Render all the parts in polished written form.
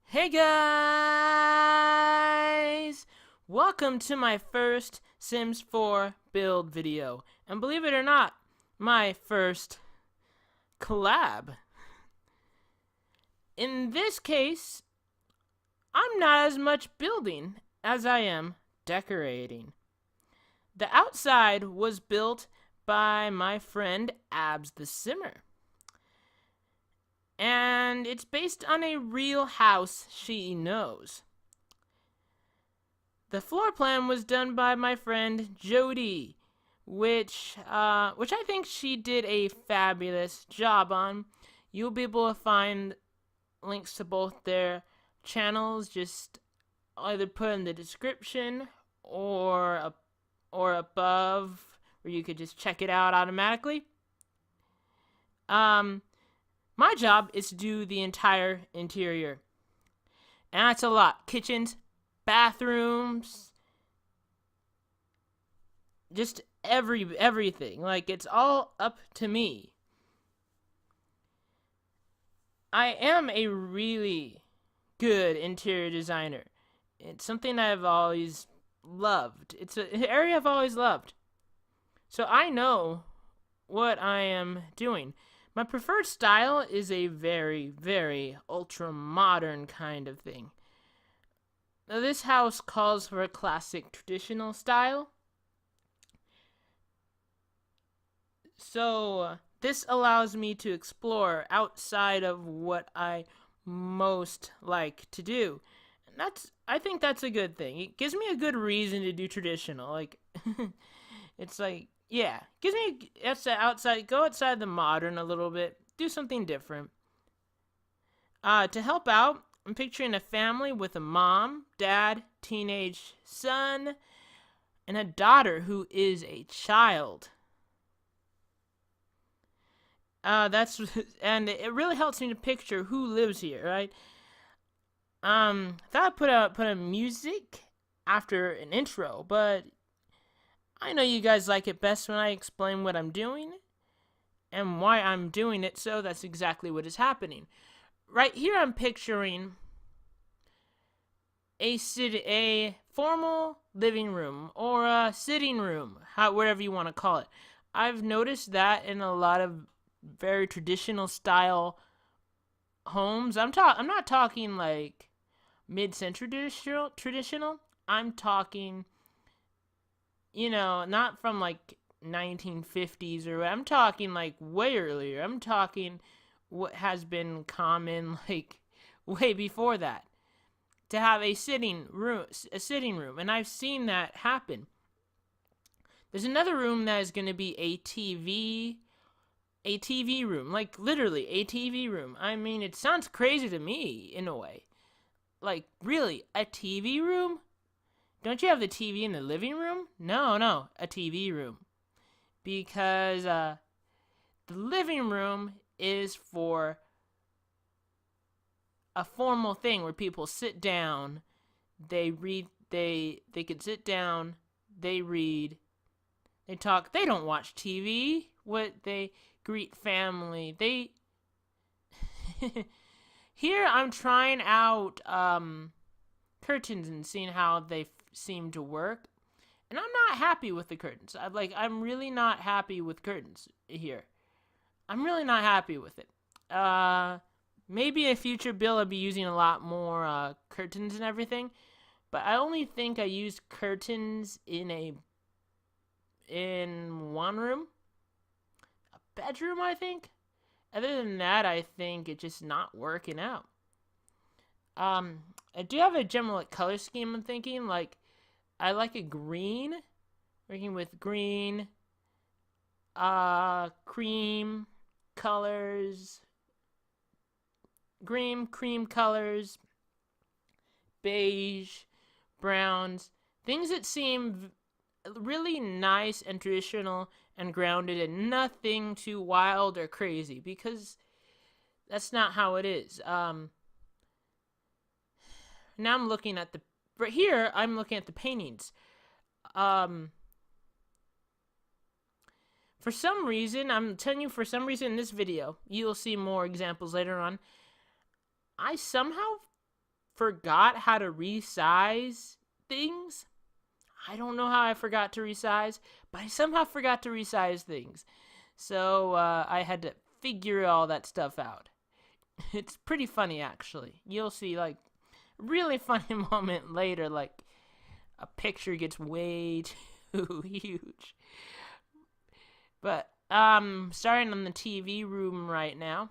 Hey guys! Welcome to my first Sims 4 build video. And believe it or not, my first collab. In this case, I'm not as much building as I am decorating. The outside was built by my friend abbsthesimmer. And it's based on a real house she knows. The floor plan was done by my friend Jodie, which I think she did a fabulous job on. You'll be able to find links to both their channels, just either put in the description or above, where you could just check it out automatically. My job is to do the entire interior. And that's a lot. Kitchens, bathrooms, just everything. Like, it's all up to me. I am a really good interior designer. It's something I've always loved. It's an area I've always loved. So I know what I am doing. My preferred style is a very, very ultra-modern kind of thing. Now, this house calls for a classic traditional style. So, this allows me to explore outside of what I most like to do. And I think that's a good thing. It gives me a good reason to do traditional. Like, it's like, yeah, gives me go outside the modern a little bit, do something different. To help out, I'm picturing a family with a mom, dad, teenage son, and a daughter who is a child. And it really helps me to picture who lives here, right? I thought I'd put a music after an intro, but I know you guys like it best when I explain what I'm doing and why I'm doing it, so that's exactly what is happening. Right here I'm picturing a formal living room or a sitting room, whatever you want to call it. I've noticed that in a lot of very traditional style homes. I'm not talking like mid-century traditional. I'm talking, not from like 1950s or I'm talking like way earlier. I'm talking what has been common like way before that, to have a sitting room, and I've seen that happen. There's another room that is going to be a TV room, like literally a TV room. I mean, it sounds crazy to me in a way. Like, really, a TV room? Don't you have the TV in the living room? No, a TV room. Because the living room is for a formal thing where people sit down, they read, they can sit down, they read, they talk. They don't watch TV. They greet family. They Here I'm trying out curtains and seeing how they seem to work. And I'm not happy with the curtains. I'm really not happy with curtains here. I'm really not happy with it. Maybe a future build I'll be using a lot more curtains and everything. But I only think I used curtains in one room. A bedroom, I think. Other than that, I think it's just not working out. I do have a general color scheme I'm thinking. Like, I like a green. Working with green, cream colors, cream colors, beige, browns, things that seem really nice and traditional and grounded and nothing too wild or crazy, because that's not how it is. Now I'm looking at right here I'm looking at the paintings. For some reason, I'm telling you, for some reason in this video, you'll see more examples later on, I somehow forgot how to resize things. I don't know how I forgot to resize, but I somehow forgot to resize things. So I had to figure all that stuff out. It's pretty funny, actually. You'll see, like, a really funny moment later, like, a picture gets way too huge. But, starting on the TV room right now.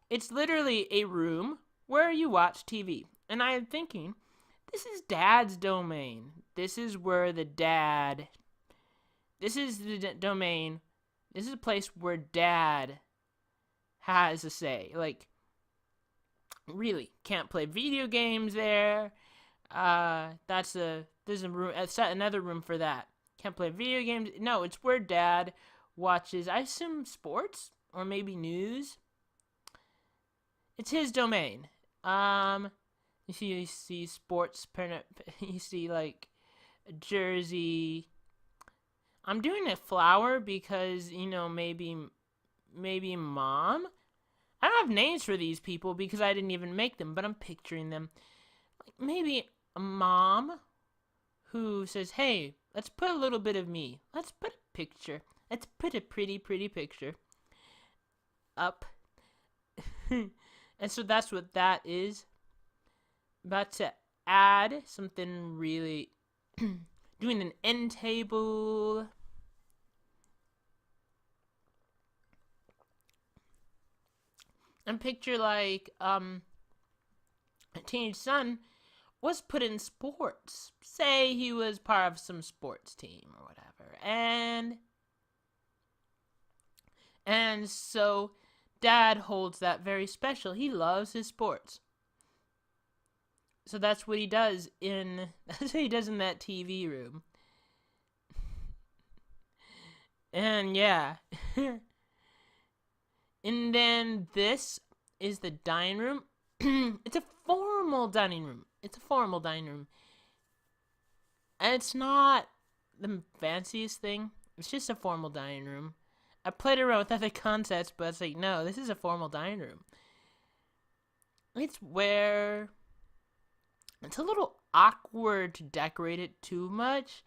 It's literally a room where you watch TV. And I am thinking, this is Dad's domain. This is where the dad... This is the domain. This is a place where Dad has a say. Like, really, can't play video games there. There's a room, another room for that. Can't play video games. No, it's where Dad watches, I assume, sports or maybe news. It's his domain. You see sports, you see like a jersey. I'm doing a flower because, you know, maybe Mom. I don't have names for these people because I didn't even make them, but I'm picturing them. Like maybe a mom who says, hey, let's put a little bit of me. Let's put a picture. Let's put a pretty, pretty picture up. And so that's what that is. About to add something really... doing an end table. And picture like a teenage son was put in sports. Say he was part of some sports team or whatever. And so Dad holds that very special. He loves his sports. So that's what he does in that TV room. And yeah. And then this is the dining room. It's a formal dining room. And it's not the fanciest thing. It's just a formal dining room. I played around with other concepts, but it's like, no, this is a formal dining room. It's where... It's a little awkward to decorate it too much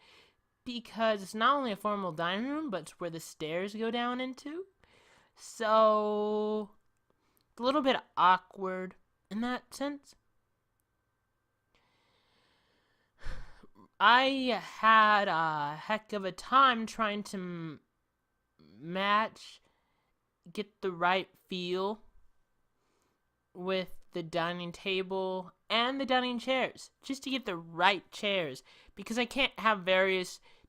because it's not only a formal dining room, but it's where the stairs go down into. So, it's a little bit awkward in that sense. I had a heck of a time trying to get the right feel with the dining table and the dining chairs, just to get the right chairs, because I can't have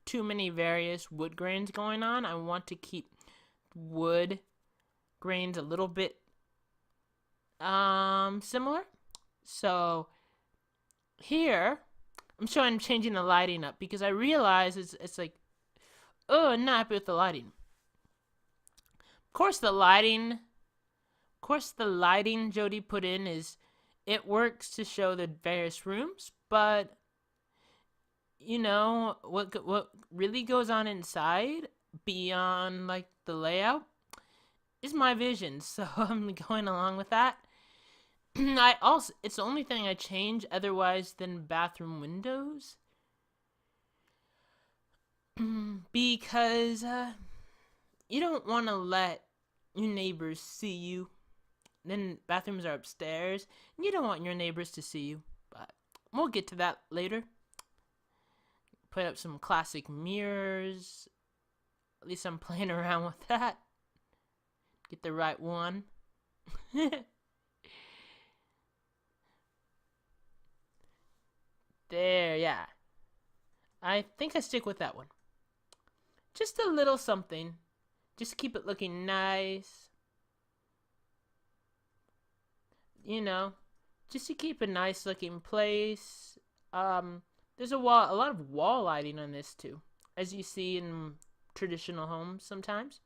too many various wood grains going on. I want to keep wood grains a little bit similar. So here I'm changing the lighting up because I realize it's like, oh, I'm not happy with the lighting. Of course the lighting Jodie put in it works to show the various rooms, but you know what really goes on inside beyond like the layout is my vision. So I'm going along with that. It's the only thing I change otherwise than bathroom windows. Because you don't want to let your neighbors see you. Then bathrooms are upstairs, and you don't want your neighbors to see you. But we'll get to that later. Put up some classic mirrors. At least I'm playing around with that. Get the right one. There, yeah. I think I stick with that one. Just a little something. Just keep it looking nice. You know, just to keep a nice looking place. There's a lot of wall lighting on this too, as you see in traditional homes sometimes.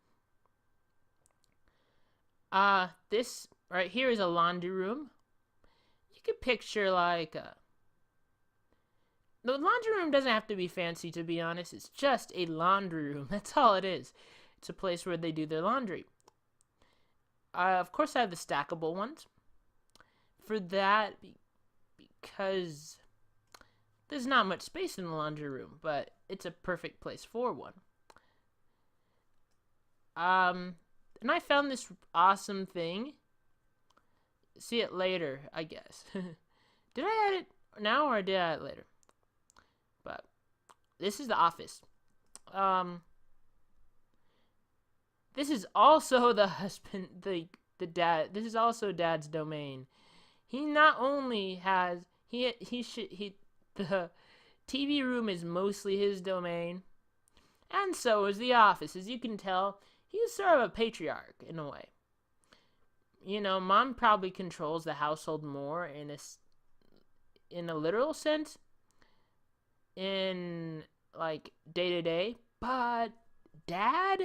This right here is a laundry room. You could picture like the laundry room doesn't have to be fancy, to be honest. It's just a laundry room. That's all it is. It's a place where they do their laundry. Of course, I have the stackable ones. for that because there's not much space in the laundry room, but it's a perfect place for one. And I found this awesome thing. See it later, I guess. Did I add it now or did I add it later? But this is the office. This is also the husband, the dad. This is also dad's domain. He not only has the TV room is mostly his domain, and so is the office. As you can tell, he's sort of a patriarch in a way. You know, mom probably controls the household more in a literal sense, in like day to day, but dad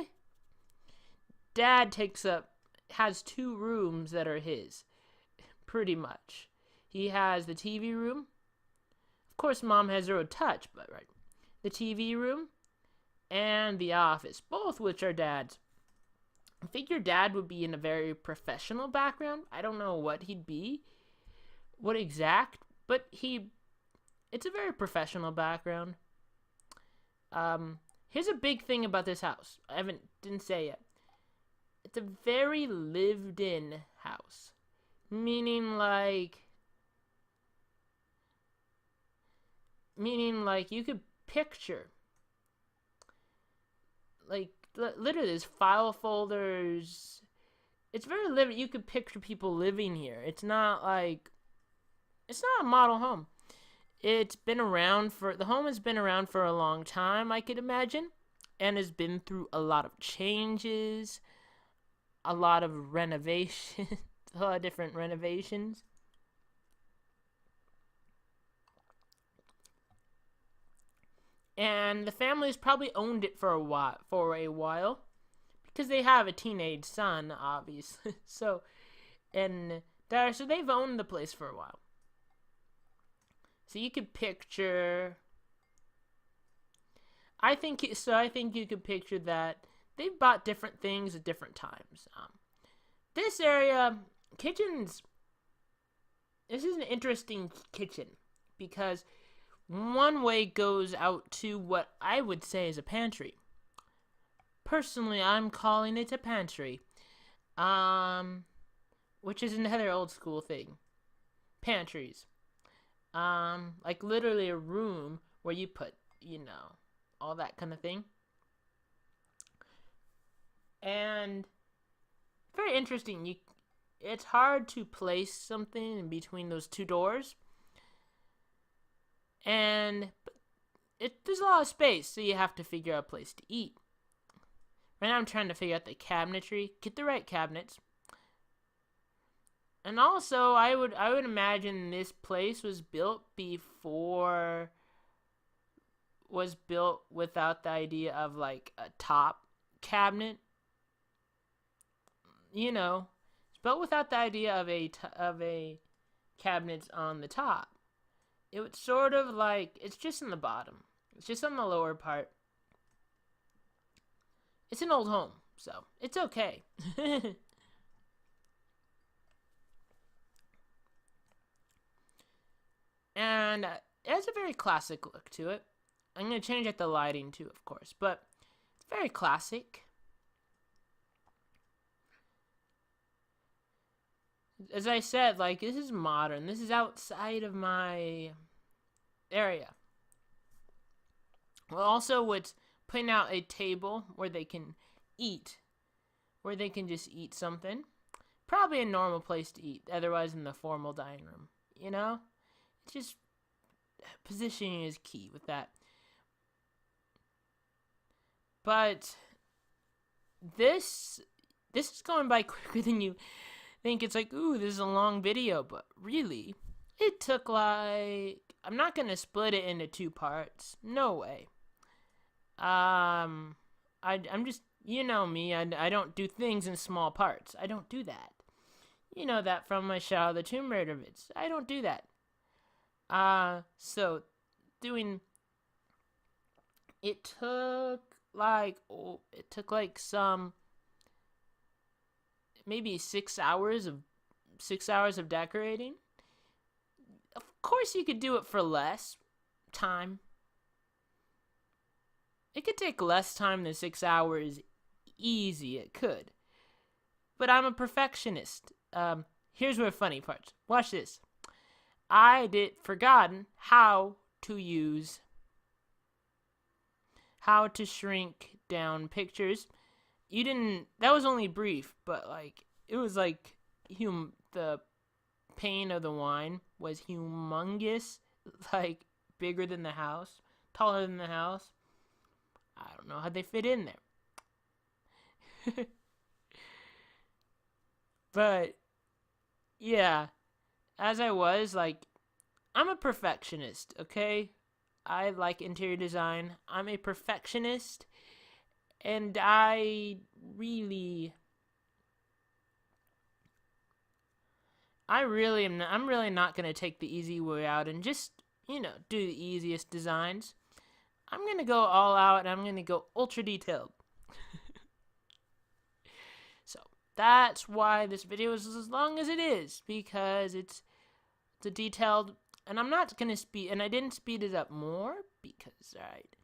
has 2 rooms that are his, pretty much. He has the TV room. Of course, mom has 0 touch, but right. The TV room and the office, both which are dad's. I figure dad would be in a very professional background. I don't know what he'd be, what exact, but it's a very professional background. Here's a big thing about this house. Didn't say yet. It's a very lived-in house. Meaning like you could picture, like, literally there's file folders. It's very living. You could picture people living here. It's not a model home. The home has been around for a long time, I could imagine, and has been through a lot of changes, a lot of renovations, a lot of different renovations. And the family's probably owned it for a while, because they have a teenage son, obviously. So they've owned the place for a while. So you could picture. I think you could picture that they've bought different things at different times. This area, kitchens. This is an interesting kitchen because one way goes out to what I would say is a pantry. Personally, I'm calling it a pantry, which is another old school thing. Pantries, like literally a room where you put, all that kind of thing. And very interesting. It's hard to place something in between those 2 doors. And there's a lot of space, so you have to figure out a place to eat. Right now I'm trying to figure out the cabinetry, get the right cabinets. And also, I would imagine this place was built without the idea of like a top cabinet. It's built without the idea of a cabinet on the top. It would sort of like, it's just in the bottom. It's just on the lower part. It's an old home, so it's okay. And it has a very classic look to it. I'm going to change up the lighting too, of course, but it's very classic. As I said, like, this is modern. This is outside of my area. Well, also, it's putting out a table where they can eat. Where they can just eat something. Probably a normal place to eat. Otherwise, in the formal dining room. It's just, positioning is key with that. But this is going by quicker than you think. It's like, ooh, this is a long video, but really, it took like, I'm not gonna split it into 2 parts. No way. I'm just, you know me, I don't do things in small parts. I don't do that. You know that from my Shadow of the Tomb Raider vids. I don't do that. So doing, it took like some, maybe 6 hours of decorating. course, you could do it for less time. It could take less time than 6 hours. Easy, it could. But I'm a perfectionist. Here's where funny parts. Watch this. I forgotten how to shrink down pictures. You didn't. That was only brief, but like it was like the pane of the wine was humongous, like bigger than the house, taller than the house. I don't know how they fit in there. But yeah, as I was like, I'm a perfectionist, okay? I like interior design. I'm a perfectionist, and I'm really not going to take the easy way out and just, do the easiest designs. I'm going to go all out, and I'm going to go ultra detailed. So, that's why this video is as long as it is, because it's a detailed, and I'm not going to speed, and I didn't speed it up more, because, alright,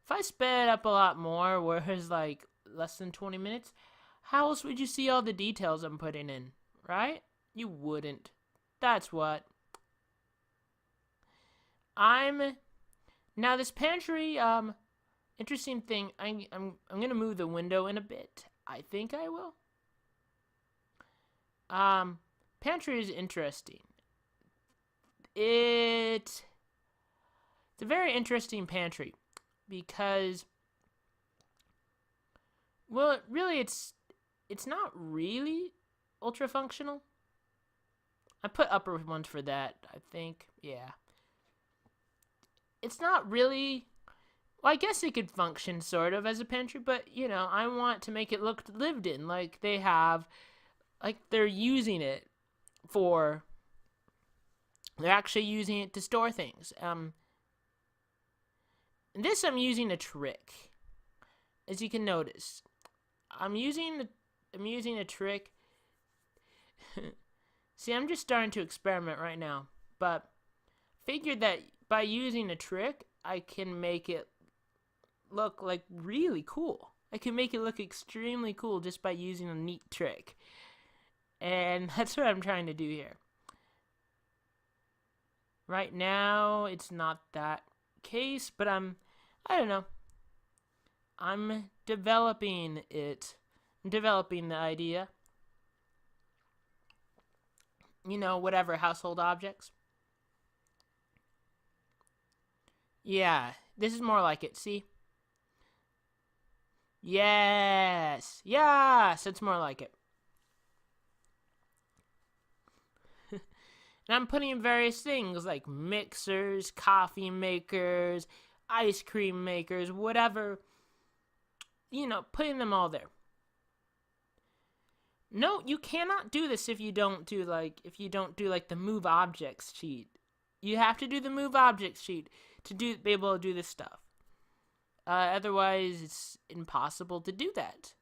if I sped up a lot more, whereas like less than 20 minutes, how else would you see all the details I'm putting in, right? You wouldn't. That's what. Now this pantry, interesting thing, I'm gonna move the window in a bit. I think I will. Pantry is interesting. It's a very interesting pantry because, well, really it's not really ultra functional. I put upper ones for that, I think. Yeah. It's not really, well, I guess it could function sort of as a pantry, but, I want to make it look lived in, like they have, like they're using it for, they're actually using it to store things. In this, I'm using a trick, as you can notice. I'm using a trick. See, I'm just starting to experiment right now, but figured that by using a trick, I can make it look like really cool. I can make it look extremely cool just by using a neat trick. And that's what I'm trying to do here. Right now, it's not that case, but I don't know. I'm developing it. I'm developing the idea. Whatever household objects. Yeah, this is more like it, see? Yes! Yes! It's more like it. And I'm putting in various things like mixers, coffee makers, ice cream makers, whatever. Putting them all there. No, you cannot do this if you don't do like the move objects sheet. You have to do the move objects sheet to be able to do this stuff. Otherwise, it's impossible to do that.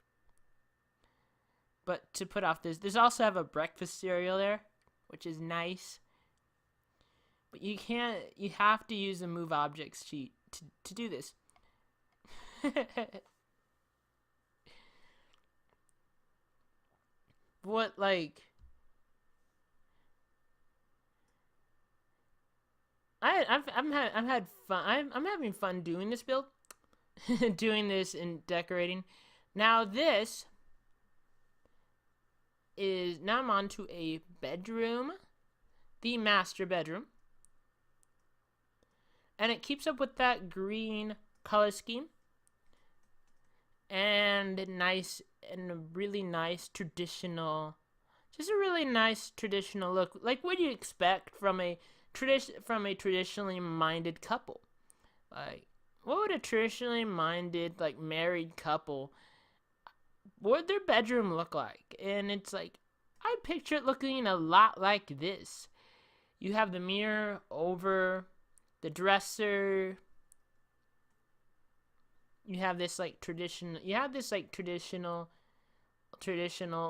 But to put off there's also have a breakfast cereal there, which is nice. But you have to use the move objects sheet to do this. What, like, I'm had fun. I'm having fun doing this build, doing this and decorating. Now I'm on to a bedroom, the master bedroom, and it keeps up with that green color scheme, and a really nice traditional, just a really nice traditional look, like what you expect from a traditionally minded couple. Like, what would a traditionally minded, like, married couple, what would their bedroom look like? And it's like, I picture it looking a lot like this. You have the mirror over the dresser. You have this like traditional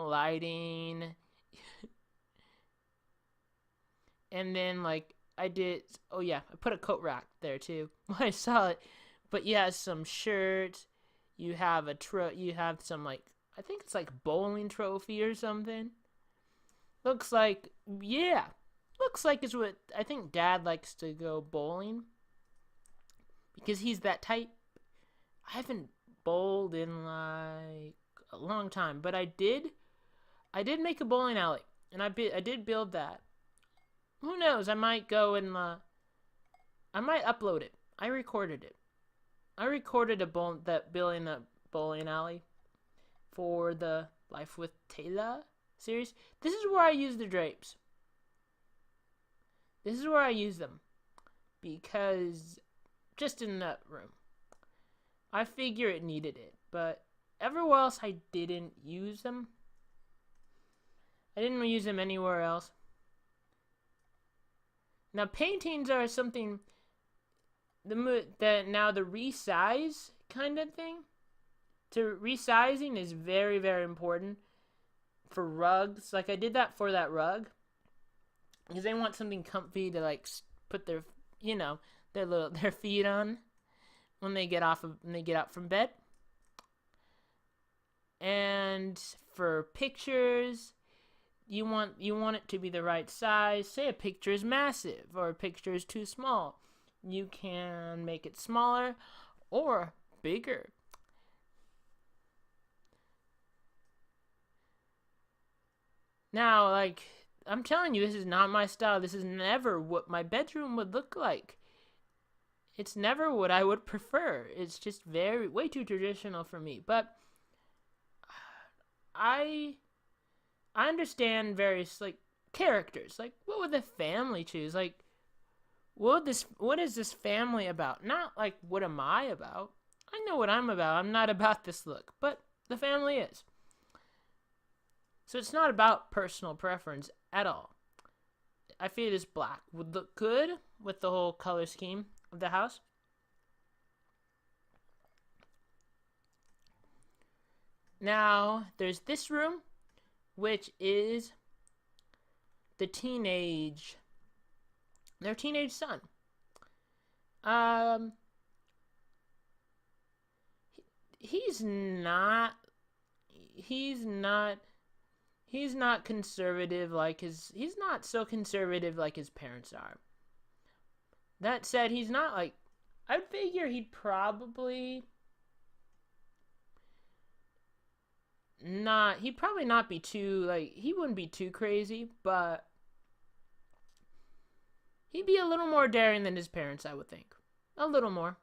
lighting. And then like I did. Oh yeah, I put a coat rack there too. I saw it. But you have some shirts. You have You have some like I think it's like bowling trophy or something. Looks like yeah. Looks like it's what I think Dad likes to go bowling because he's that type. I haven't bowled in like a long time, but I did. I did make a bowling alley, and I did build that. Who knows? I might go and I might upload it. I recorded it. I recorded that building a bowling alley for the Life with Taylor series. This is where I use the drapes. This is where I use them because just in that room. I figure it needed it, but everywhere else I didn't use them. I didn't use them anywhere else. Now paintings are something that now the resize kind of thing. Resizing is very, very important for rugs. Like I did that for that rug because they want something comfy to like put their their feet on when they get out from bed. And for pictures, you want it to be the right size. Say a picture is massive or a picture is too small. You can make it smaller or bigger. Now, like, I'm telling you, this is not my style. This is never what my bedroom would look like. It's never what I would prefer. It's just way too traditional for me. But I understand various like characters. Like, what would the family choose? Like, what is this family about? Not like what am I about? I know what I'm about. I'm not about this look, but the family is. So it's not about personal preference at all. I feel this black would look good with the whole color scheme of the house. Now, there's this room, which is their teenage son. He's not conservative like he's not so conservative like his parents are. That said, he's not like, I'd figure he'd probably not be too, like, he wouldn't be too crazy, but he'd be a little more daring than his parents, I would think. A little more.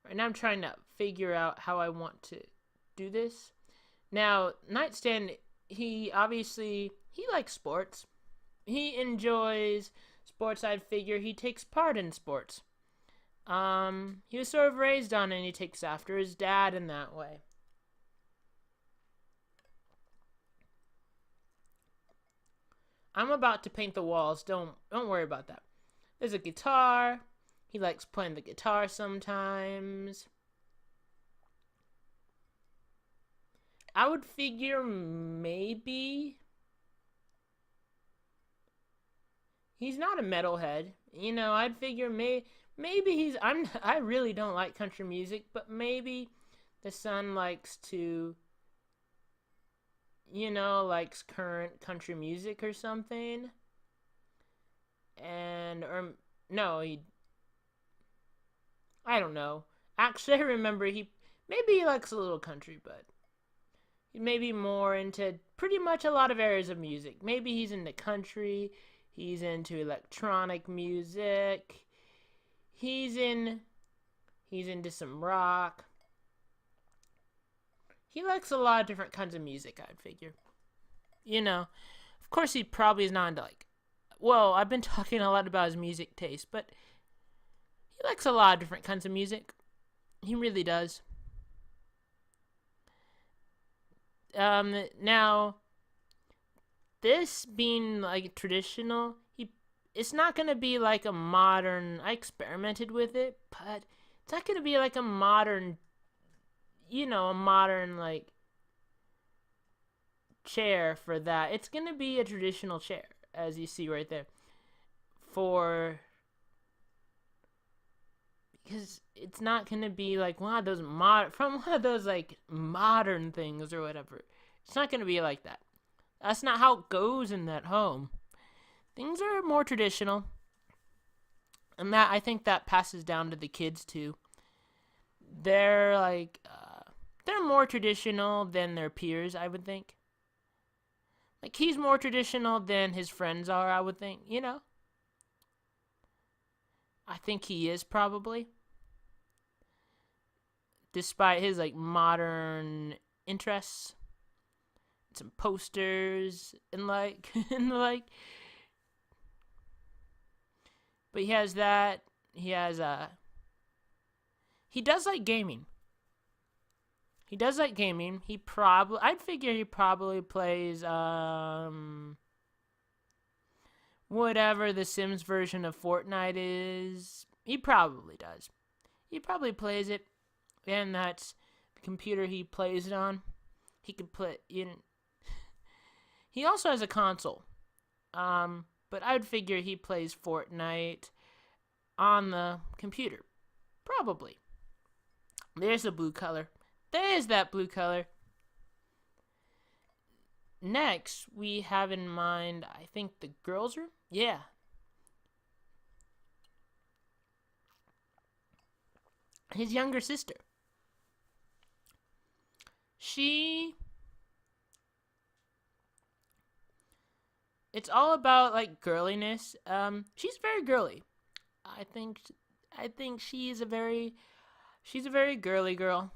Right now I'm trying to figure out how I want to do this. Now, Nightstand, he likes sports. He enjoys sports. I'd figure he takes part in sports. He was sort of raised on it, and he takes after his dad in that way. I'm about to paint the walls. Don't worry about that. There's a guitar. He likes playing the guitar sometimes. I would figure maybe he's not a metalhead. I'd figure maybe I really don't like country music, but maybe the son likes to, likes current country music or something. I don't know. Actually, I remember maybe he likes a little country, but maybe more into pretty much a lot of areas of music. Maybe he's into country. He's into electronic music. He's into some rock. He likes a lot of different kinds of music, I'd figure. Of course he probably is not into I've been talking a lot about his music taste, but he likes a lot of different kinds of music. He really does. Now, this being like traditional, it's not gonna be like a modern. I experimented with it, but it's not gonna be like a modern, like chair for that. It's gonna be a traditional chair. as you see right there. For because it's not gonna be like one of those like modern things or whatever. It's not gonna be like that. That's not how it goes in that home. Things are more traditional, and that I think that passes down to the kids too. They're like they're more traditional than their peers, I would think. Like he's more traditional than his friends are, I would think. You know, I think he is probably, despite his like modern interests, some posters and like and like. But he has that. He has he does like gaming. He does like gaming. I'd figure he probably plays whatever the Sims version of Fortnite is. He probably does. He probably plays it, and that's the computer he plays it on. He could play in. He also has a console. But I'd figure he plays Fortnite on the computer. Probably. There's the blue color. There's that blue color. Next, we have in mind, I think, the girls' room? Yeah. His younger sister. It's all about, like, girliness. She's very girly. I think she's a very girly girl.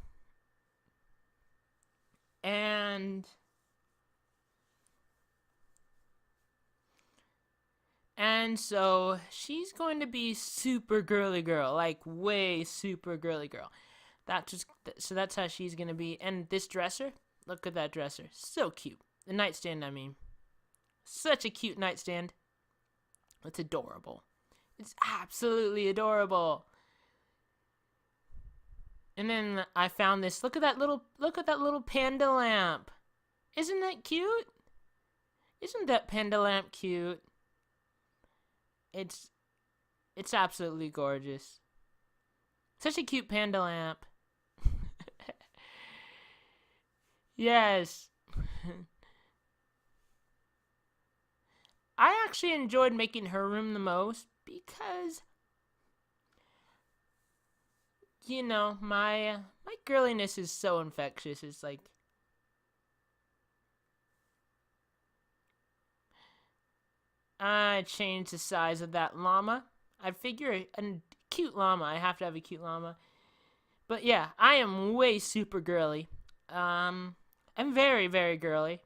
And so she's going to be super girly girl, like way super girly girl. So that's how she's going to be. And this dresser, look at that dresser. So cute. The nightstand, I mean. Such a cute nightstand. It's adorable. It's absolutely adorable. And then I found this. Look at that little panda lamp. Isn't that cute? Isn't that panda lamp cute? It's absolutely gorgeous. Such a cute panda lamp. Yes. I actually enjoyed making her room the most because, you know, my girliness is so infectious. It's like, I changed the size of that llama. I figure a cute llama. I have to have a cute llama. But yeah, I am way super girly. I'm very, very girly.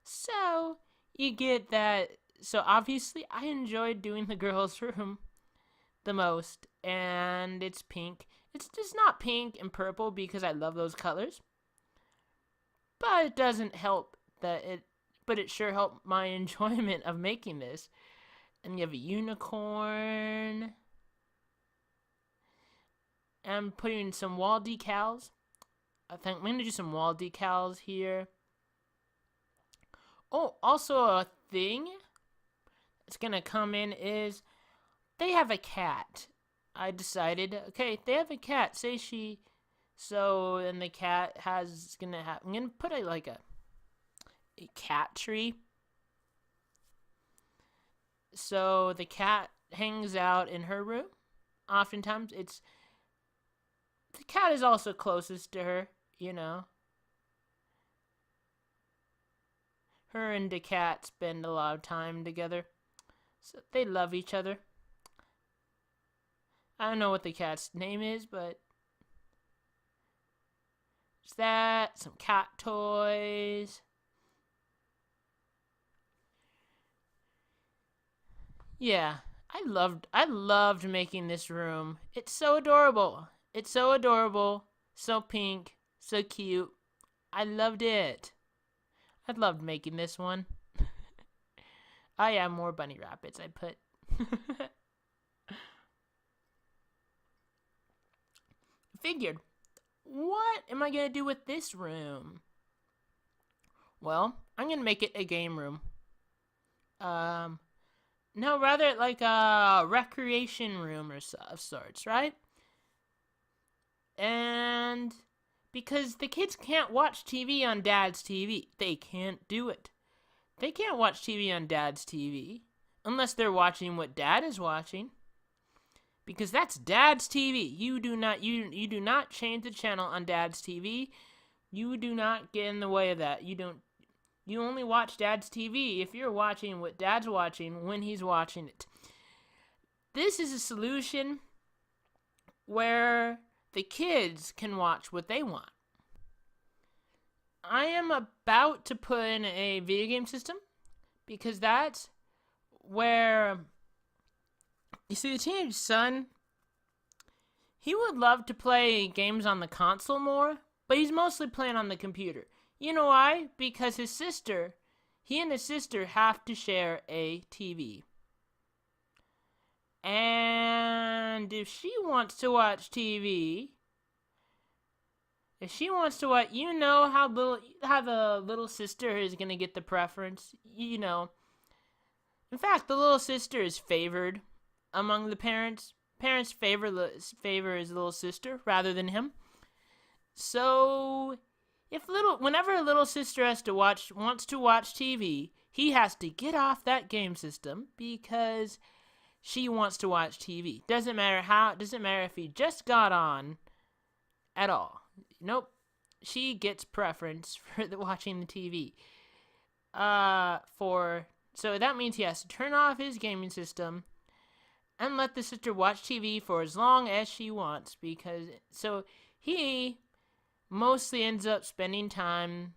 So you get that. So obviously, I enjoyed doing the girls' room the most, and it's pink. It's just not pink and purple because I love those colors. But it doesn't help but it sure helped my enjoyment of making this. And you have a unicorn. I'm putting some wall decals. I think I'm going to do some wall decals here. Oh, also a thing that's going to come in is they have a cat. I decided, okay, they have a cat. So, and the cat I'm going to put a cat tree. So the cat hangs out in her room. Oftentimes the cat is also closest to her, you know. Her and the cat spend a lot of time together. So they love each other. I don't know what the cat's name is, but there's that, some cat toys. Yeah, I loved making this room. It's so adorable. It's so adorable, so pink, so cute. I loved it. I loved making this one. Oh yeah, more bunny rabbits I put. Figured, what am I going to do with this room? Well, I'm going to make it a game room. No, rather like a recreation room of sorts, right? And because the kids can't watch TV on dad's TV. They can't do it. They can't watch TV on dad's TV unless they're watching what dad is watching. Because that's dad's TV. You do not change the channel on dad's TV. You do not get in the way of that. You only watch dad's TV if you're watching what dad's watching when he's watching it. This is a solution where the kids can watch what they want. I am about to put in a video game system because that's where, you see, the teenage son, he would love to play games on the console more, but he's mostly playing on the computer. You know why? Because he and his sister have to share a TV. And if she wants to watch TV, you know how the little sister is gonna get the preference. You know. In fact, the little sister is favored among the parents. Parents favor his little sister rather than him. So, whenever a little sister wants to watch TV, he has to get off that game system because she wants to watch TV. Doesn't matter if he just got on at all. Nope. She gets preference for watching the TV. So that means he has to turn off his gaming system and let the sister watch TV for as long as she wants, so he mostly ends up spending time,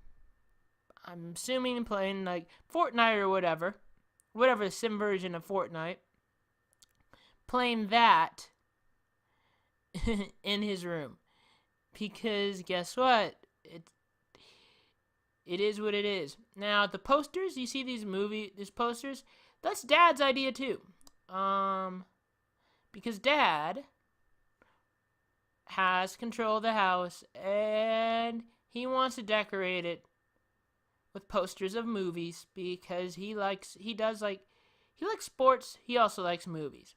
I'm assuming, playing like Fortnite or whatever the sim version of Fortnite, playing that in his room. Because guess what? It is what it is. Now, the posters, you see these posters? That's Dad's idea too. Because Dad has control of the house and he wants to decorate it with posters of movies because he likes sports, he also likes movies.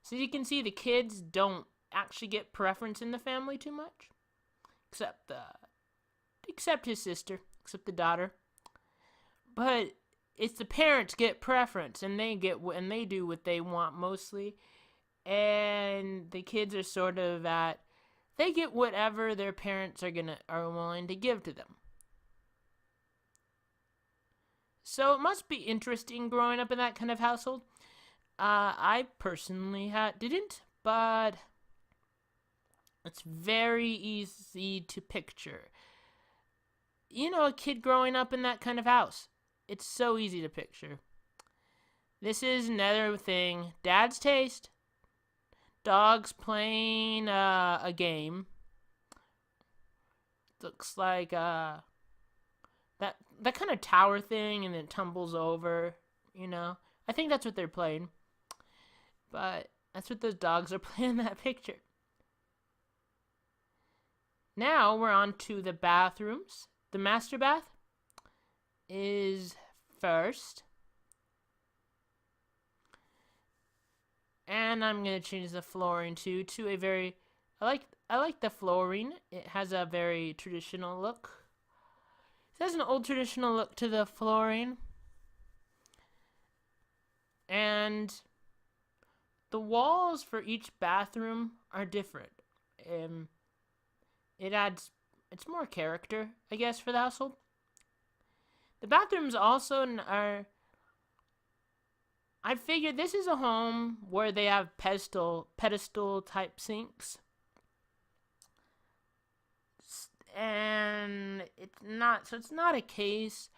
So you can see the kids don't actually get preference in the family too much, except his sister, except the daughter. But it's the parents get preference, and they do what they want mostly, and the kids are sort of they get whatever their parents are willing to give to them. So it must be interesting growing up in that kind of household. I personally didn't, but it's very easy to picture. You know, a kid growing up in that kind of house. It's so easy to picture. This is another thing. Dad's taste. Dogs playing a game. Looks like that kind of tower thing, and then it tumbles over. You know, I think that's what they're playing. But that's what those dogs are playing in that picture. Now we're on to the bathrooms. The master bath is first. And I'm going to change the flooring to a very... I like the flooring. It has a very traditional look. It has an old traditional look to the flooring. And the walls for each bathroom are different. It's more character, I guess, for the household. The bathrooms also are... I figured this is a home where they have pedestal type sinks. And it's not a case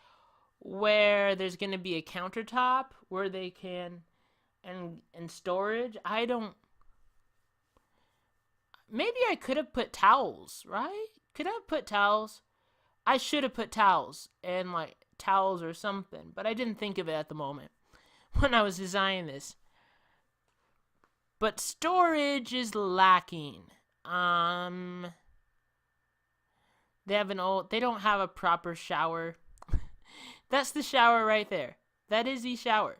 where there's going to be a countertop where they can and storage. Maybe I could have put towels, right? Could I have put towels? I should have put towels and like towels or something, but I didn't think of it at the moment when I was designing this. But storage is lacking. They don't have a proper shower. That's the shower right there. That is the shower.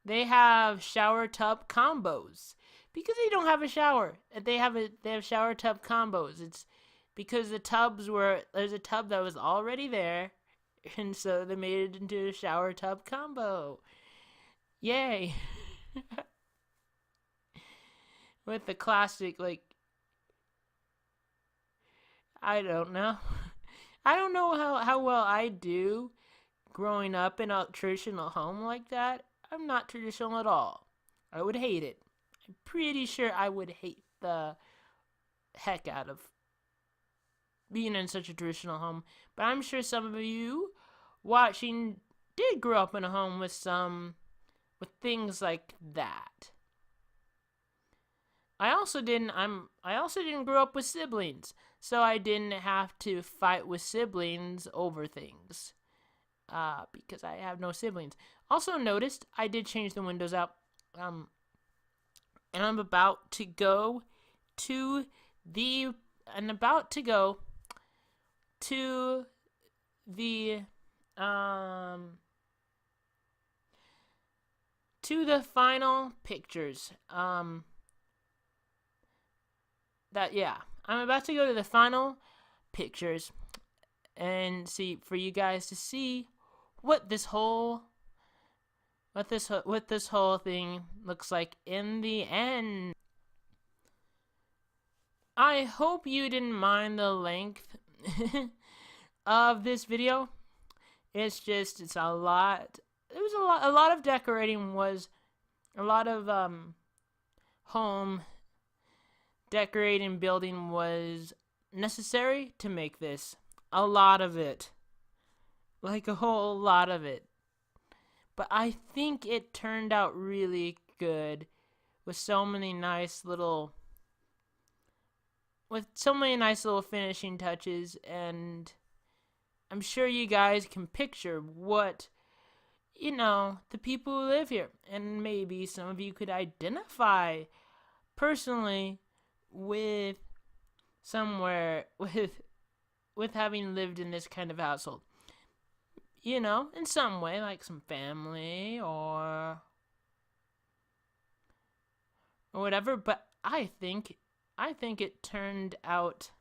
they have shower tub combos because they don't have a shower. They have shower tub combos. It's because there's a tub that was already there, and so they made it into a shower tub combo. Yay! With the classic, like, I don't know. I don't know how well I do growing up in a traditional home like that. I'm not traditional at all. I would hate it. I'm pretty sure I would hate the heck out of being in such a traditional home. But I'm sure some of you watching did grow up in a home with things like that. I also didn't grow up with siblings, so I didn't have to fight with siblings over things. Because I have no siblings. Also noticed I did change the windows out. And I'm about to go to the final pictures. I'm about to go to the final pictures and see for you guys to see what this whole thing looks like in the end. I hope you didn't mind the length of this video. It's a lot. It was a lot of decorating was a lot of home decorating building was necessary to make this. A lot of it. Like a whole lot of it. But I think it turned out really good with so many nice little finishing touches, and I'm sure you guys can picture what, the people who live here, and maybe some of you could identify personally with having lived in this kind of household. In some way, like some family or whatever, but I think it turned out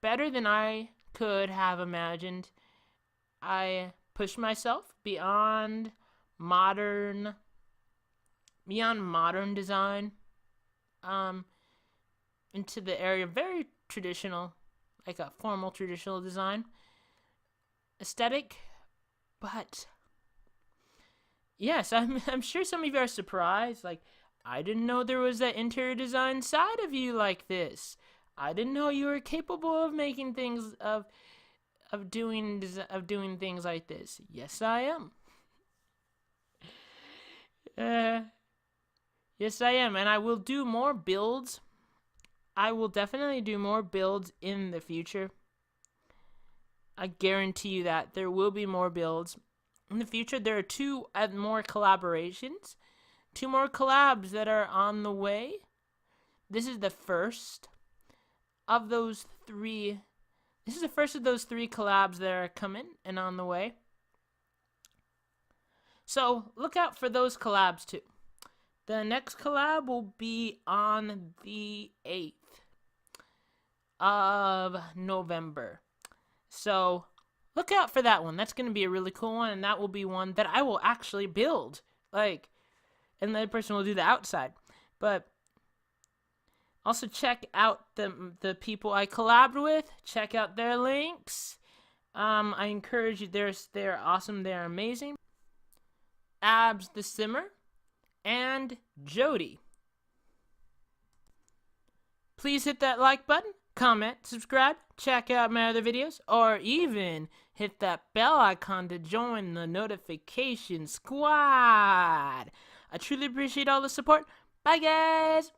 better than I could have imagined. I pushed myself beyond modern design, into the area of very traditional, like a formal traditional design aesthetic. But yes, I'm sure some of you are surprised. Like, I didn't know there was that interior design side of you like this. I didn't know you were capable of making things of doing things like this. Yes, I am. Yes, I am, and I will do more builds. I will definitely do more builds in the future. I guarantee you that there will be more builds in the future. There are 2 more collaborations. 2 more collabs that are on the way. This is the first of those 3. This is the first of those 3 collabs that are coming and on the way. So look out for those collabs too. The next collab will be on the 8th of November. So look out for that one. That's going to be a really cool one, and that will be one that I will actually build. And the other person will do the outside. But also check out the people I collabed with. Check out their links. I encourage you. They're awesome. They're amazing. abbsthesimmer and Jodie. Please hit that like button, comment, subscribe, check out my other videos, or even hit that bell icon to join the notification squad. I truly appreciate all the support. Bye, guys!